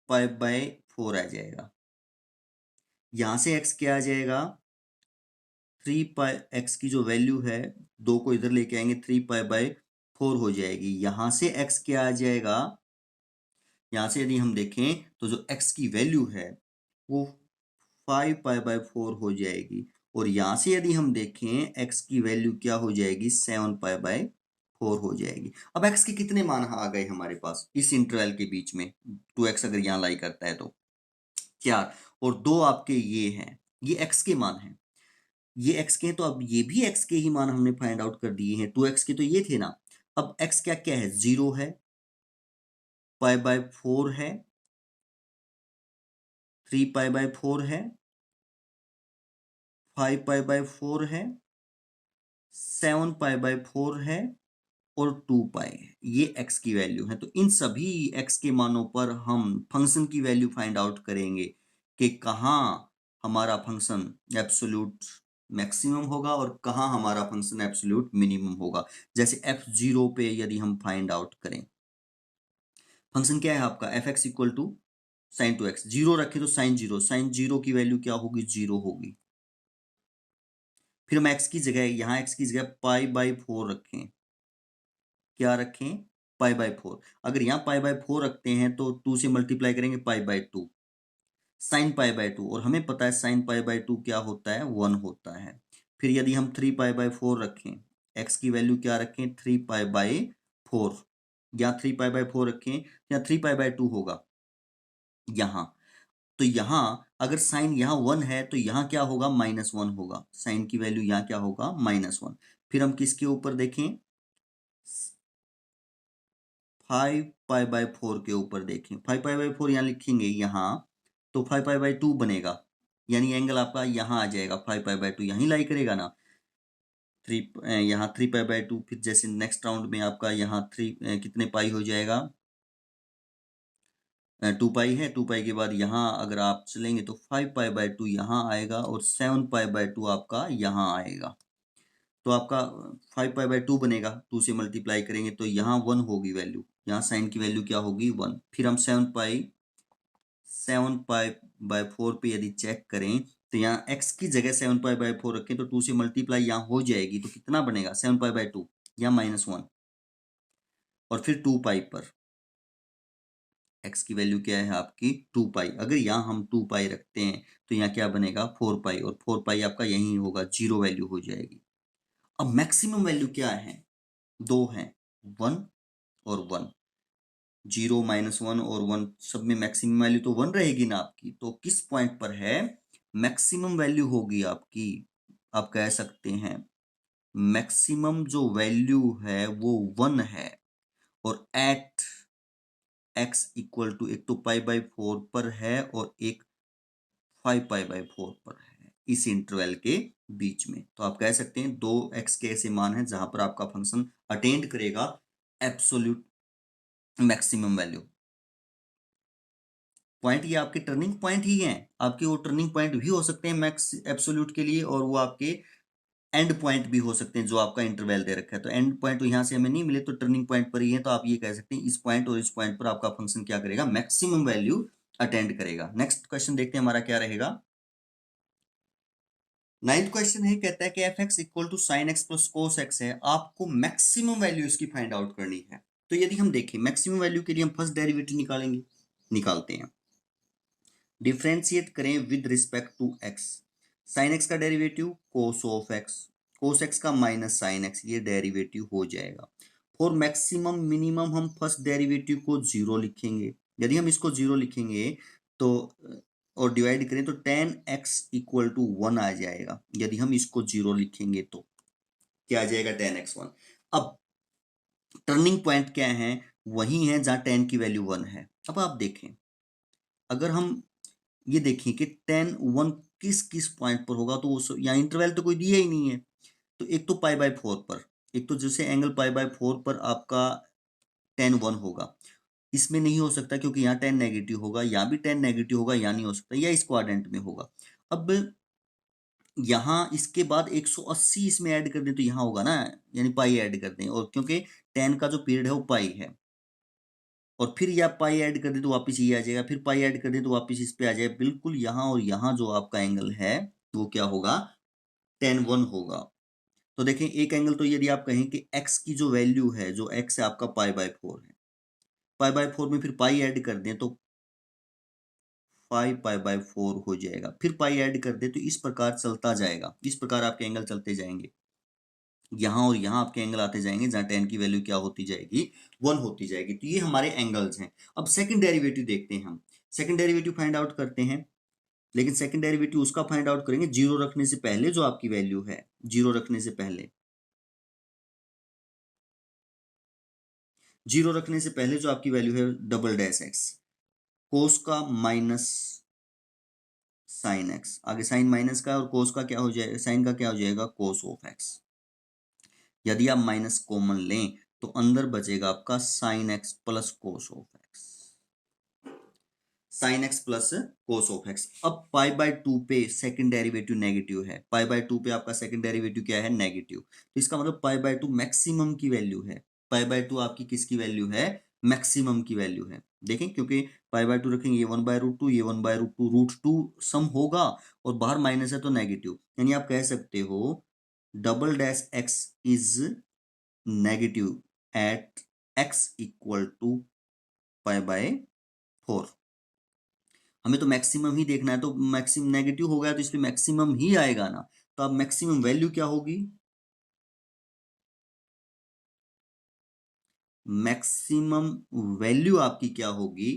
पाई बाय 4 आ जाएगा। यहां से x क्या आ जाएगा, 3 पाई, x की जो वैल्यू है 2 को इधर लेके आएंगे, 3 पाई बाय 4 हो जाएगी। यहां से x क्या आ जाएगा, यहां से यदि हम देखें तो जो x की वैल्यू है वो 5 पाई बाय 4 हो जाएगी, और यहां से यदि हम देखें x की वैल्यू क्या हो जाएगी, 7 पाई बाय 4 हो जाएगी। अब x के कितने मान आ गए हमारे पास इस इंटरवल के बीच में, 2x अगर यहाँ लाई करता है तो 4, और 2 आपके ये हैं, ये x के मान हैं, ये x के हैं। तो अब ये भी x के ही मान हमने फाइंड आउट कर दिए हैं। 2x के तो ये थे ना। अब x क्या क्या है, 0 है, पाई बाय 4 है, 3 पाई बाय 4 है, 5 पाई बाय 4 है, 7 पाई बाय 4 है, और 2 पाई है। ये x की वैल्यू है। तो इन सभी x के मानों पर हम फंक्शन की वैल्यू फाइंड आउट करेंगे कि कहाँ हमारा फंक्शन एब्सोल्यूट मैक्सिमम होगा और कहाँ हमारा फंक्शन एब्सोल्यूट मिनिमम होगा। जैसे f0 पे यदि हम फाइंड आउट करें, फंक्शन क्या है आपका, f x equal to sine 2x, 0 रखे तो साइन 0, साइन 0 की वैल्यू क्या होगी, 0 होगी। फिर हम x की जगह, यहाँ x की जगह पाई बाई 4 रखें, क्या रखें, पाई बाय 4। अगर यहाँ पाई बाय 4 रखते हैं तो 2 से मल्टीप्लाई करेंगे, pi by 2, sign pi bye 2, और हमें पता है साइन पाई बाय 2 क्या होता है, 1 होता है। फिर यदि हम 3 पाई बाय 4 रखें, x की वैल्यू क्या रखें, 3 पाई बाय 4, या 3 पाई बाय 4 रखें, या 3 पाई बाय 2 होगा यहाँ। तो यहाँ अगर साइन यहाँ 1 है तो यहाँ क्या होगा, -1 होगा, साइन की वैल्यू यहाँ क्या होगा, -1। फिर हम किसके ऊपर देखें, 5 पाई बाय 4 के ऊपर देखें, 5 पाई बाय 4 यहाँ लिखेंगे यहाँ, तो 5 पाई बाय 2 बनेगा, यानी एंगल आपका यहाँ आ जाएगा, 5 पाई बाय 2 यहीं लाई करेगा ना। 3 यहाँ 3 पाई बाय 2, फिर जैसे नेक्स्ट राउंड में आपका यहाँ 3 कितने पाई हो जाएगा, 2 पाई है, 2 पाई के बाद यहाँ अगर आप चलेंगे तो 5 पाई बाय 2 यहाँ आएगा, और 7 पाई बाय 2 आपका यहाँ आएगा। तो आपका 5 पाई बाय 2 बनेगा, 2 से मल्टीप्लाई करेंगे तो यहाँ 1 होगी वैल्यू, यहाँ साइन की वैल्यू क्या होगी, 1। फिर हम 7 पाई बाय 4 पे यदि चेक करें तो यहाँ x की जगह 7 पाई बाय 4 रखें तो 2 से मल्टीप्लाई यहाँ हो जाएगी, तो कितना बनेगा, 7 पाई बाय 2, यहाँ -1, और फिर 2 पाई पर x की वैल्यू क्या है आपकी, 2 पाई। अगर यहाँ हम 2 पाई रखते हैं तो यहाँ क्या बनेगा, 4 पाई, और 4 पाई आपका यही होगा, 0 वैल्यू हो जाएगी। अब मैक्सिमम वैल्यू क्या है, 2 है, 1 और 1, 0 -1 और 1, सब में मैक्सिमम वैल्यू तो 1 रहेगी ना आपकी। तो किस पॉइंट पर है मैक्सिमम वैल्यू होगी आपकी, आप कह सकते हैं मैक्सिमम जो वैल्यू है वो 1 है, और एट x इक्वल टू, एक तो पाई बाय 4 पर है और एक 5 पाई बाय 4 पर है, इस इंटरवल के बीच में। तो आप कह सकते हैं 2x के ऐसे मान हैं जहां पर आपका फंक्शन अटेंड करेगा एब्सोल्यूट मैक्सिमम वैल्यू। पॉइंट ये आपके टर्निंग पॉइंट ही हैं, आपके वो टर्निंग पॉइंट भी हो सकते हैं मैक्स एब्सोल्यूट के लिए, और वो आपके एंड पॉइंट भी हो सकते हैं जो आपका इंटरवल दे रखा है। तो एंड पॉइंट तो यहाँ से हमें नहीं मिले, तो टर्निंग पॉइंट पर ही है, तो आप ये कह सकते हैं इस पॉइंट और इस पॉइंट पर आपका फंक्शन क्या करेगा, मैक्सिमम वैल्यू अटेंड करेगा। नेक्स्ट क्वेश्चन देखते हैं हमारा क्या रहेगा। 9th क्वेश्चन है, कहता है कि f x equal to sine x plus cos x है, आपको मैक्सिमम वैल्यू इसकी फाइंड आउट करनी है। तो यदि हम देखें मैक्सिमम वैल्यू के लिए हम फर्स्ट डेरिवेटिव निकालेंगे, निकालते हैं, डिफ्रेंशिएट करें with respect to x, sine x का derivative cos of x, cos x का माइनस साइन एक्स, ये डेरिवेटिव हो जाएगा। फॉर मैक्सिमम मिनिमम हम फर्स्ट डेरिवेटिव को 0 लिखेंगे, यदि हम इसको 0 लिखेंगे तो और डिवाइड करें तो 10x इक्वल टू 1 आ जाएगा। यदि हम इसको 0 लिखेंगे तो क्या आ जाएगा, 10x1। अब टर्निंग पॉइंट क्या है, वही है जहां 10 की वैल्यू 1 है। अब आप देखें, अगर हम ये देखें कि 10 1 किस किस पॉइंट पर होगा, तो यहाँ इंटरवल तो कोई दिया ही नहीं है। तो एक तो पाई बाय 4 पर, एक तो जैसे एंगल पाई बाय 4 पर आपका 10 1 होगा, इसमें नहीं हो सकता क्योंकि यहाँ 10 नेगेटिव होगा, यहाँ भी 10 नेगेटिव होगा, यहाँ नहीं हो सकता, या इस क्वाड्रेंट में होगा। अब यहाँ इसके बाद 180 इसमें ऐड कर दें तो यहाँ होगा ना, यानी पाई ऐड कर दें, और क्योंकि 10 का जो पीरियड है वो पाई है, और फिर या पाई ऐड कर दे तो वापस ये आ जाएगा, फिर पाई ऐड कर दे तो वापस इस पे आ जाएगा, बिल्कुल यहाँ और यहाँ जो आपका एंगल है वो क्या होगा, 10 1 होगा। तो देखें, एक एंगल तो यदि आप कहें कि x की जो वैल्यू है, जो x है आपका पाई बाय 4 है, पाई बाय 4 में फिर पाई ऐड कर दें तो 5 पाई बाय 4 हो जाएगा, फिर पाई ऐड कर दे, तो इस प्रकार चलता जाएगा, इस प्रकार आपके एंगल चलते जाएंगे, यहाँ और यहाँ आपके एंगल आते जाएंगे, जहां 10 की वैल्यू क्या होती जाएगी, 1 होती जाएगी। तो ये हमारे एंगल्स हैं। अब सेकंड डेरिवेटिव देखते हैं हम, सेकंड डेरिवेटिव फाइंड आउट करते हैं, लेकिन सेकंड डेरिवेटिव उसका फाइंड आउट करेंगे जीरो रखने से पहले, जो आपकी वैल्यू है जीरो रखने से पहले, जीरो रखने से पहले जो आपकी वैल्यू है डबल डैश एक्स, कोस का माइनस साइन एक्स, आगे साइन माइनस का, और कोस का क्या हो जाएगा, साइन का क्या हो जाएगा, कोस ऑफ एक्स। यदि आप माइनस कॉमन लें तो अंदर बचेगा आपका sign x plus cos of x, sine x plus cos of x. अब पाई बाय 2 पे सेकंड डेरिवेटिव नेगेटिव है, पाई बाय 2 पे आपका सेकंड डेरिवेटिव क्या है, नेगेटिव, तो इसका मतलब पाई बाय 2 मैक्सिमम की वैल्यू है, पाई बाय 2 आपकी किसकी वैल्यू है, मैक्सिमम की वैल्यू है। देखें, क्योंकि पाई बाय 2 रखेंगे, ये 1/√2, ये 1/√2, √2 सम होगा, और बाहर माइनस है तो नेगेटिव, यानी आप कह सकते हो double dash x is negative at x equal to pi by 4। हमें तो मैक्सिमम ही देखना है, तो मैक्सिमम नेगेटिव हो गया तो इसलिए मैक्सिमम ही आएगा ना। तो अब मैक्सिमम वैल्यू क्या होगी, मैक्सिमम वैल्यू आपकी क्या होगी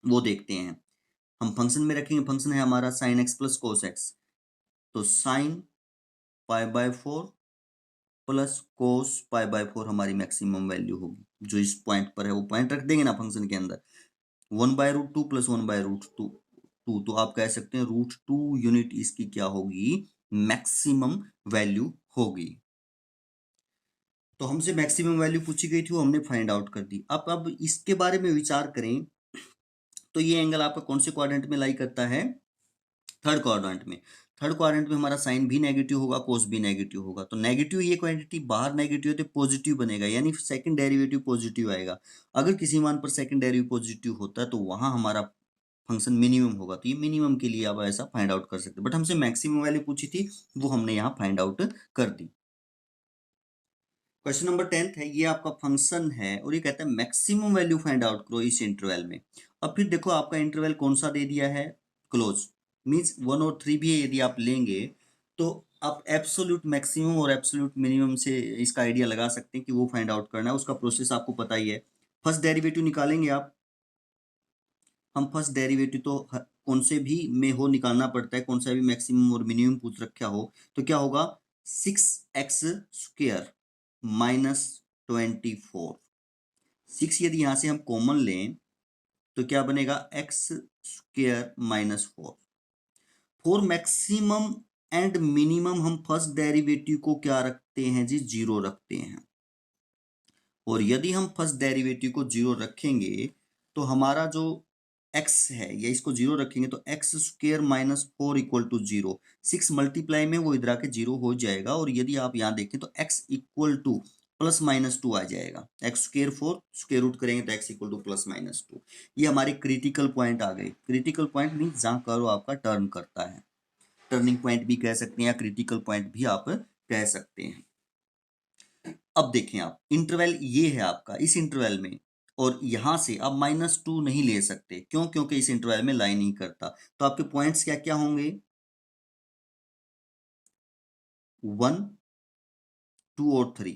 वो देखते हैं। हम फंक्शन में रखेंगे, फंक्शन है हमारा sine x plus cos x, तो sine pi by 4 plus cos pi by 4 हमारी मैक्सिमम वैल्यू होगी, जो इस पॉइंट पर है वो पॉइंट रख देंगे ना फंक्शन के अंदर। 1/√2 प्लस 1/√2, तो आप कह सकते हैं √2 यूनिट इसकी क्या होगी, मैक्सिमम वैल्यू होगी। तो हमसे मैक्सिमम वैल्यू पूछी गई थी, वो हमने फाइंड आउट कर दी। अब इसके बारे में विचार करें तो ये एंगल आपका कौन से क्वाड्रेंट में लाई करता है, थर्ड क्वाड्रेंट में। थर्ड क्वाड्रेंट में हमारा साइन भी नेगेटिव होगा, कोस भी नेगेटिव होगा, तो नेगेटिव ये क्वांटिटी बाहर नेगेटिव है तो पॉजिटिव बनेगा, यानी सेकंड डेरिवेटिव पॉजिटिव आएगा। अगर किसी मान पर सेकंड डेरिवेटिव पॉजिटिव होता है तो वहां हमारा फंक्शन मिनिमम होगा, तो ये मिनिमम के लिए आप ऐसा फाइंड आउट कर सकते हैं, बट हमसे मैक्सिमम वैल्यू पूछी थी, वो हमने यहाँ फाइंड आउट कर दी। क्वेश्चन नंबर 10 है, ये आपका फंक्शन है और ये कहता है मैक्सिमम वैल्यू फाइंड आउट करो इस इंटरवल में। अब फिर देखो आपका इंटरवल कौन सा दे दिया है, क्लोज, मींस 1 और 3 भी यदि आप लेंगे तो आप एब्सोल्यूट मैक्सिमम और एब्सोल्यूट मिनिमम से इसका आइडिया लगा सकते हैं कि वो फाइंड आउट करना है। उसका प्रोसेस आपको पता ही है, फर्स्ट डेरिवेटिव निकालेंगे आप, हम फर्स्ट डेरिवेटिव तो कौन से भी में हो निकालना पड़ता है, कौन सा भी मैक्सिमम और मिनिमम पूछ रखा हो, तो क्या होगा 6x² माइनस 24। 6 यदि यहां से हम कॉमन लें तो क्या बनेगा, x² minus 4। For maximum and minimum हम फर्स्ट डेरिवेटिव को क्या रखते हैं जी, जीरो रखते हैं, और यदि हम फर्स्ट डेरिवेटिव को जीरो रखेंगे तो हमारा जो x है, या इसको जीरो रखेंगे तो x² minus 4 equal to 0, 6 multiply में वो इधर आके जीरो हो जाएगा, और यदि आप यहाँ देखें तो x equal two plus minus 2 आ जाएगा, x² 4 स्क्वायर रूट करेंगे तो x equal two plus minus 2। ये हमारी क्रिटिकल पॉइंट आ गई। क्रिटिकल पॉइंट मीन जहाँ कर्व आपका टर्न करता है, टर्निंग पॉइंट भी कह सकते हैं या क्रिटिकल पॉइंट भी आप कह सकते हैं। अब देखें आप, इंटरवल ये है आपका, इस इंटरवल में, और यहां से आप -2 नहीं ले सकते, क्यों, क्योंकि इस इंटरवल में लाई नहीं करता। तो आपके पॉइंट्स क्या क्या होंगे, 1 2 और 3,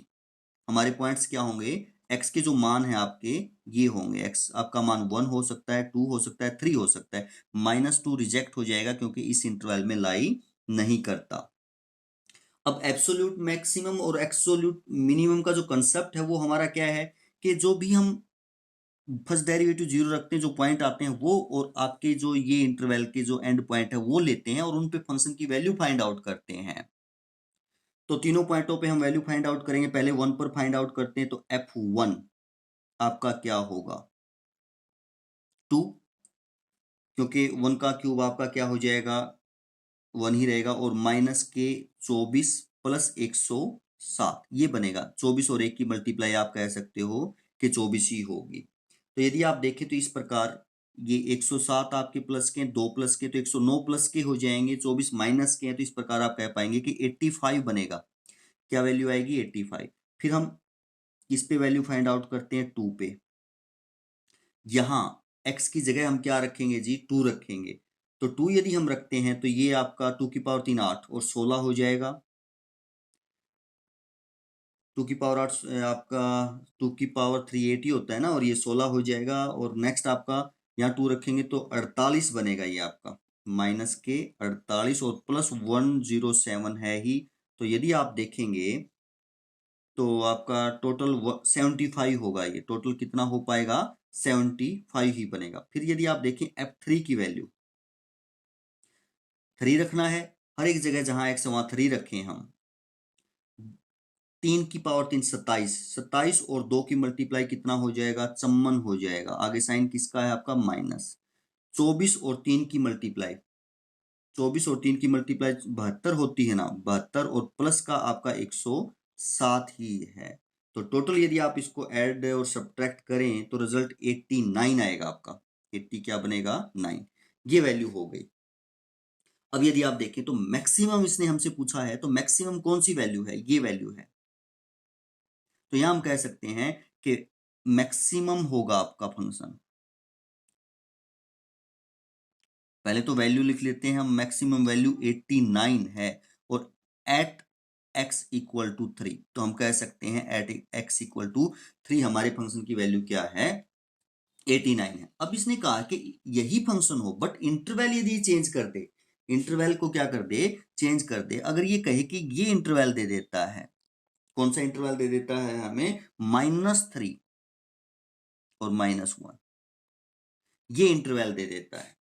हमारे पॉइंट्स क्या होंगे, एक्स के जो मान है आपके ये होंगे, एक्स आपका मान 1 हो सकता है, 2 हो सकता है, 3 हो सकता है। -2 रिजेक्ट हो जाएगा क्योंकि इस इंटरवल में लाई नहीं करता। अब एब्सोल्यूट मैक्सिमम और एब्सोल्यूट मिनिमम का जो कंसेप्ट है वो हमारा क्या है कि जो भी हम फर्स्ट डेरिवेटिव जीरो रखते हैं, जो पॉइंट आते हैं वो, और आपके जो ये इंटरवल के जो एंड पॉइंट है वो लेते हैं और उन पे फंक्शन की वैल्यू फाइंड आउट करते हैं। तो तीनों पॉइंटों पे हम वैल्यू फाइंड आउट करेंगे। पहले 1 पर फाइंड आउट करते हैं, तो f1 आपका क्या होगा 2, क्योंकि 1 का क्यूब आपका क्या हो जाएगा 1 ही रहेगा, और माइनस के 24 प्लस 107 ये बनेगा। 24 और 1 की मल्टीप्लाई आप कह सकते हो कि 24 ही होगी। तो यदि आप देखें तो इस प्रकार ये 107 आपके प्लस के, 2 प्लस के तो 109 प्लस के हो जाएंगे, 24 माइनस के हैं, तो इस प्रकार आप कह पाएंगे कि 85 बनेगा। क्या वैल्यू आएगी 85। फिर हम इस पे वैल्यू फाइंड आउट करते हैं 2 पे। यहां x की जगह हम क्या रखेंगे जी 2 रखेंगे। तो 2 यदि हम रखते हैं तो ये आपका 2 की पावर 3 8 और 16 हो जाएगा। 2 की पावर 8 आपका 2 की पावर 3 8 ही होता है ना, और ये 16 हो जाएगा। और नेक्स्ट आपका यहाँ 2 रखेंगे तो 48 बनेगा ये आपका, माइनस के 48 और प्लस 107 है ही। तो यदि आप देखेंगे तो आपका टोटल 75 होगा। ये टोटल कितना हो पाएगा 75 ही बनेगा। फिर यदि आप देखें f3 की वैल्यू 3 रखना है, हर एक जगह जहां x वहां 3 रखें हम। 3 की पावर 3 27, 27 और 2 की मल्टीप्लाई कितना हो जाएगा 54 हो जाएगा। आगे साइन किसका है आपका माइनस। 24 और 3 की मल्टीप्लाई, 24 और 3 की मल्टीप्लाई 72 होती है ना, 72 और प्लस का आपका 107 ही है। तो टोटल यदि आप इसको ऐड और सब्ट्रैक्ट करें तो रिजल्ट 89 आएगा आपका। 80 क्या बनेगा 9, ये वैल्यू हो गई। अब यदि आप देखें तो मैक्सिमम इसने हमसे पूछा है, तो मैक्सिमम कौन सी वैल्यू है, ये वैल्यू है। तो यहां हम कह सकते हैं कि मैक्सिमम होगा आपका फंक्शन। पहले तो वैल्यू लिख लेते हैं हम, मैक्सिमम वैल्यू 89 है, और एट x इक्वल टू 3, तो हम कह सकते हैं एट x इक्वल टू 3 हमारे फंक्शन की वैल्यू क्या है 89 है। अब इसने कहा कि यही फंक्शन हो बट इंटरवल यदि चेंज कर दे, इंटरवल को क्या कर दे चेंज कर दे। अगर ये कहे कि ये इंटरवल दे देता है, कौन सा इंटरवल दे देता है हमें -3 और -1, ये इंटरवल दे देता है।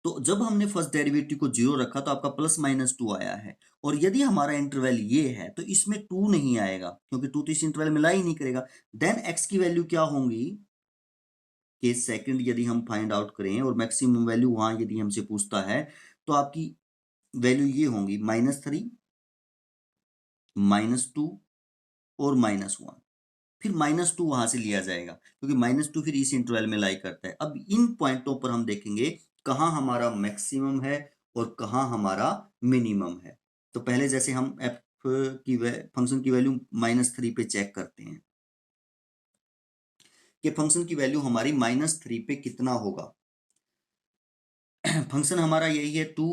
तो जब हमने फर्स्ट डेरिवेटिव को 0 रखा तो आपका +-2 आया है, और यदि हमारा इंटरवल ये है तो इसमें 2 नहीं आएगा क्योंकि 2 तो इस इंटरवल में ला ही नहीं करेगा। देन x की वैल्यू क्या होंगी, केस सेकंड यदि हम फाइंड आउट करें और मैक्सिमम वैल्यू वहां यदि हमसे पूछता है, तो आपकी वैल्यू ये होंगी -3, -2 और -1। फिर -2 वहां से लिया जाएगा क्योंकि -2 फिर इस इंटरवल में लाई करता है। अब इन पॉइंटों पर हम देखेंगे कहां हमारा मैक्सिमम है और कहां हमारा मिनिमम है। तो पहले जैसे हम f की फंक्शन की वैल्यू -3 पे चेक करते हैं कि फंक्शन की वैल्यू हमारी -3 पे कितना होगा। फंक्शन हमारा यही है 2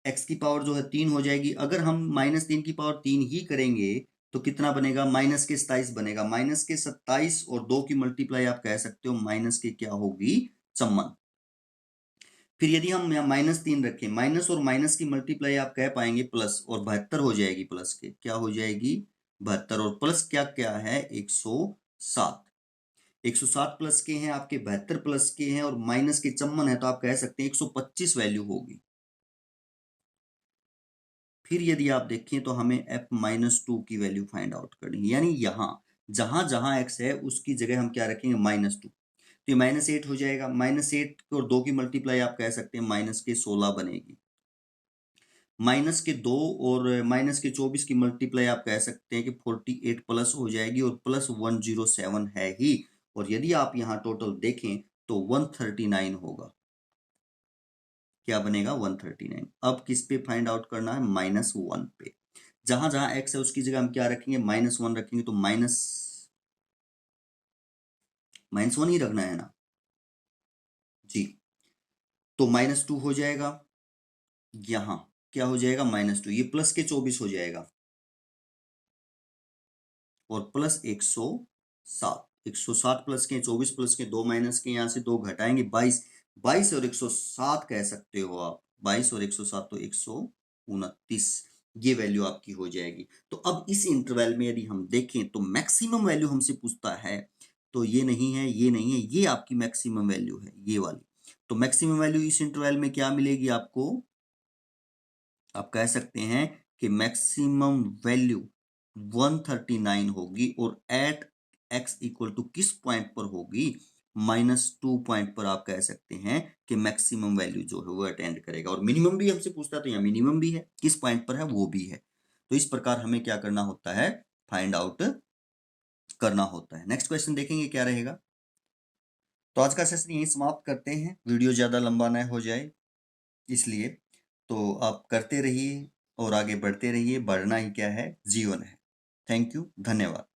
x की पावर जो है 3 हो जाएगी। अगर हम -3 की पावर 3 ही करेंगे तो कितना बनेगा माइनस के 27 बनेगा। माइनस के 27 और 2 की मल्टीप्लाई आप कह सकते हो माइनस के क्या होगी 54। फिर यदि हम यहाँ -3 रखें, माइनस और माइनस की मल्टीप्लाई आप कह पाएंगे प्लस, और 72 हो जाएगी। प्लस के क्या हो जाएगी 72, और प्लस क्या क्या है 107। 107 प्लस के हैं आपके 72 प्लस के हैं, और माइनस के 54 है, तो आप कह सकते हैं 125 वैल्यू होगी। फिर यदि आप देखें तो हमें f-2 की वैल्यू फाइंड आउट करनी है, यानी यहां जहां जहां x है उसकी जगह हम क्या रखेंगे -2। तो ये -8 हो जाएगा। -8 और 2 की मल्टीप्लाई आप कह सकते हैं माइनस के 16 बनेगी। माइनस के 2 और माइनस के 24 की मल्टीप्लाई आप कह सकते हैं कि 48 प्लस हो जाएगी, और प्लस 107 है ही। और यदि आप यहाँ टोटल देखें तो 139 होगा। क्या बनेगा 139। अब किस पे फाइंड आउट करना है -1 पे। जहां जहां x है उसकी जगह हम क्या रखेंगे -1 रखेंगे, तो -1 ही रखना है ना जी। तो -2 हो जाएगा। यहां क्या हो जाएगा -2, ये प्लस के 24 हो जाएगा। और प्लस 107। 160 प्लस के, 24 प्लस के, 2 माइनस के, यहाँ से 2 घटाएंगे 22। 22 और 107 कह सकते हो आप। 22 और 107 तो 129, ये वैल्यू आपकी हो जाएगी। तो अब इस इंटरवल में यदि हम देखें तो मैक्सिमम वैल्यू हमसे पूछता है, तो ये नहीं है, ये नहीं है, ये आपकी मैक्सिमम वैल्यू है, ये वाली। तो मैक्सिमम वैल्यू इस इंटरवल में क्या मिलेगी आपको? आप कह सकते हैं कि मैक्सिमम वैल्यू 139 होगी, और एट x इक्वल टू किस पॉइंट पर होगी? -2 पॉइंट पर आप कह सकते हैं कि मैक्सिमम वैल्यू जो है वो अटेंड करेगा। और मिनिमम भी हमसे पूछता है, तो यहाँ मिनिमम भी है, किस पॉइंट पर है वो भी है। तो इस प्रकार हमें क्या करना होता है? फाइंड आउट करना होता है। नेक्स्ट क्वेश्चन देखेंगे क्या रहेगा। तो आज का सेशन यही समाप्त करते हैं, वीडियो ज़्यादा लंबा ना हो जाए इसलिए। तो आप करते रहिए और आगे बढ़ते रहिए, बढ़ना ही क्या है, जीवन है। थैंक यू, धन्यवाद।